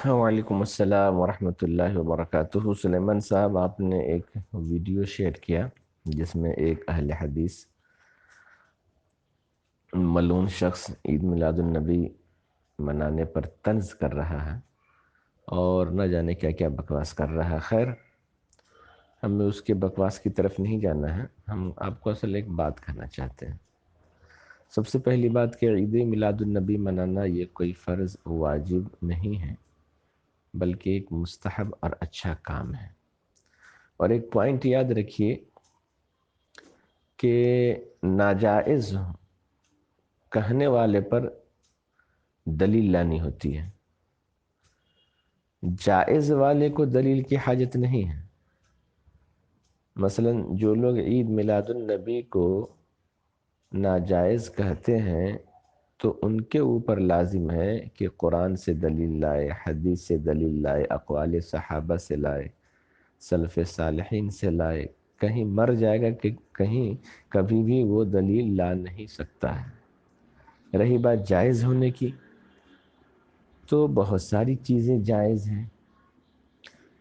وعلیکم السلام ورحمۃ اللہ وبرکاتہ۔ سلیمان صاحب، آپ نے ایک ویڈیو شیئر کیا جس میں ایک اہل حدیث ملعون شخص عید میلاد النبی منانے پر طنز کر رہا ہے اور نہ جانے کیا کیا بکواس کر رہا ہے۔ خیر، ہمیں اس کے بکواس کی طرف نہیں جانا ہے، ہم آپ کو اصل ایک بات کہنا چاہتے ہیں۔ سب سے پہلی بات کہ عید میلاد النبی منانا یہ کوئی فرض واجب نہیں ہے، بلکہ ایک مستحب اور اچھا کام ہے۔ اور ایک پوائنٹ یاد رکھیے کہ ناجائز کہنے والے پر دلیل لانی ہوتی ہے، جائز والے کو دلیل کی حاجت نہیں ہے۔ مثلا جو لوگ عید میلاد النبی کو ناجائز کہتے ہیں تو ان کے اوپر لازم ہے کہ قرآن سے دلیل لائے، حدیث سے دلیل لائے، اقوال صحابہ سے لائے، سلف صالحین سے لائے۔ کہیں مر جائے گا کہ کہیں کبھی بھی وہ دلیل لا نہیں سکتا ہے۔ رہی بات جائز ہونے کی، تو بہت ساری چیزیں جائز ہیں،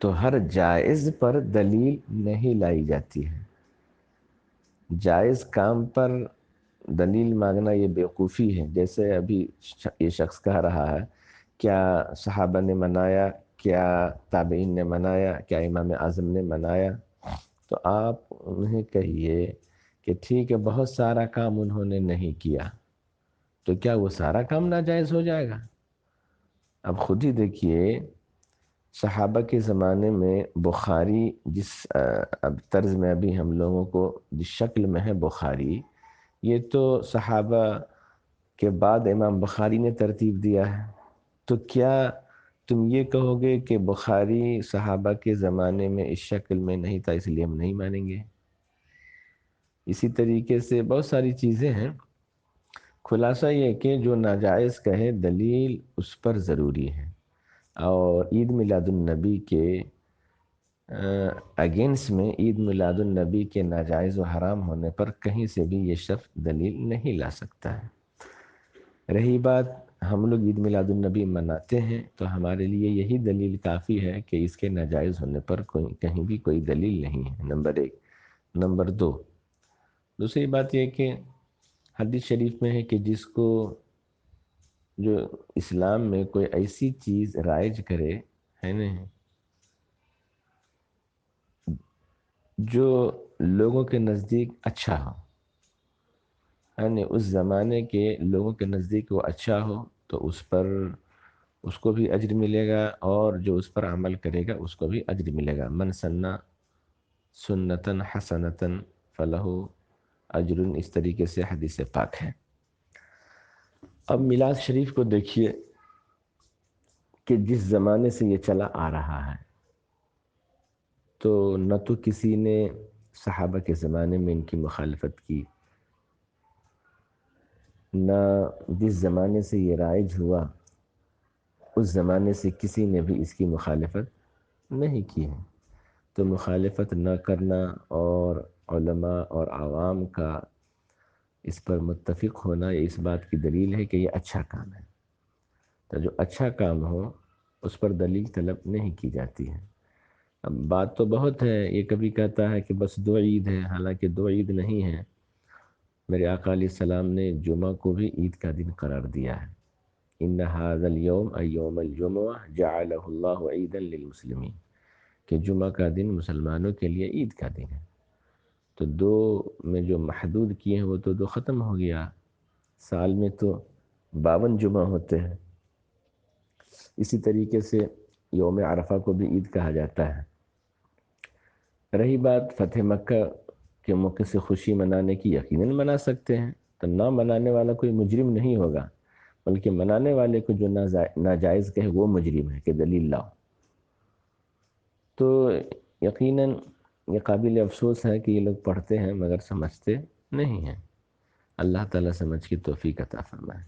تو ہر جائز پر دلیل نہیں لائی جاتی ہے۔ جائز کام پر دلیل مانگنا یہ بیوقوفی ہے۔ جیسے ابھی یہ شخص کہہ رہا ہے، کیا صحابہ نے منایا، کیا تابعین نے منایا، کیا امام اعظم نے منایا؟ تو آپ انہیں کہیے کہ ٹھیک ہے، بہت سارا کام انہوں نے نہیں کیا، تو کیا وہ سارا کام ناجائز ہو جائے گا؟ اب خود ہی دیکھیے، صحابہ کے زمانے میں بخاری جس اب طرز میں ابھی ہم لوگوں کو جس شکل میں ہے بخاری، یہ تو صحابہ کے بعد امام بخاری نے ترتیب دیا ہے۔ تو کیا تم یہ کہو گے کہ بخاری صحابہ کے زمانے میں اس شکل میں نہیں تھا اس لیے ہم نہیں مانیں گے؟ اسی طریقے سے بہت ساری چیزیں ہیں۔ خلاصہ یہ کہ جو ناجائز کہے دلیل اس پر ضروری ہے، اور عید میلاد النبی کے اگینسٹ میں عید میلاد النبی کے ناجائز و حرام ہونے پر کہیں سے بھی یہ شخص دلیل نہیں لا سکتا ہے۔ رہی بات ہم لوگ عید میلاد النبی مناتے ہیں تو ہمارے لیے یہی دلیل کافی ہے کہ اس کے ناجائز ہونے پر کہیں بھی کوئی دلیل نہیں ہے، نمبر ایک۔ نمبر دو، دوسری بات یہ کہ حدیث شریف میں ہے کہ جس کو جو اسلام میں کوئی ایسی چیز رائج کرے، ہے نا، جو لوگوں کے نزدیک اچھا ہو، یعنی اس زمانے کے لوگوں کے نزدیک وہ اچھا ہو، تو اس پر اس کو بھی اجر ملے گا، اور جو اس پر عمل کرے گا اس کو بھی اجر ملے گا۔ من سنّ سنتاً حسنتاً فلہ اجر، اس طریقے سے حدیث پاک ہے۔ اب میلاد شریف کو دیکھیے کہ جس زمانے سے یہ چلا آ رہا ہے، تو نہ تو کسی نے صحابہ کے زمانے میں ان کی مخالفت کی، نہ جس زمانے سے یہ رائج ہوا اس زمانے سے کسی نے بھی اس کی مخالفت نہیں کی ہے۔ تو مخالفت نہ کرنا اور علماء اور عوام کا اس پر متفق ہونا، یہ اس بات کی دلیل ہے کہ یہ اچھا کام ہے۔ تو جو اچھا کام ہو اس پر دلیل طلب نہیں کی جاتی ہے۔ اب بات تو بہت ہے، یہ کبھی کہتا ہے کہ بس 2 عید ہے، حالانکہ 2 عید نہیں ہے۔ میرے آقا علیہ السلام نے جمعہ کو بھی عید کا دن قرار دیا ہے۔ ان ھذا اليوم ای یوم الجمعہ جعلہ اللہ عیدا للمسلمین، کہ جمعہ کا دن مسلمانوں کے لیے عید کا دن ہے۔ تو 2 میں جو محدود کیے ہیں وہ تو 2 ختم ہو گیا، سال میں تو 52 جمعہ ہوتے ہیں۔ اسی طریقے سے یوم عرفہ کو بھی عید کہا جاتا ہے۔ رہی بات فتح مکہ کے موقع سے خوشی منانے کی، یقیناً منا سکتے ہیں، تو نہ منانے والا کوئی مجرم نہیں ہوگا، بلکہ منانے والے کو جو ناجائز کہے وہ مجرم ہے کہ دلیل لاؤ۔ تو یقیناً یہ قابل افسوس ہے کہ یہ لوگ پڑھتے ہیں مگر سمجھتے نہیں ہیں۔ اللہ تعالیٰ سمجھ کی توفیق عطا فرمائے۔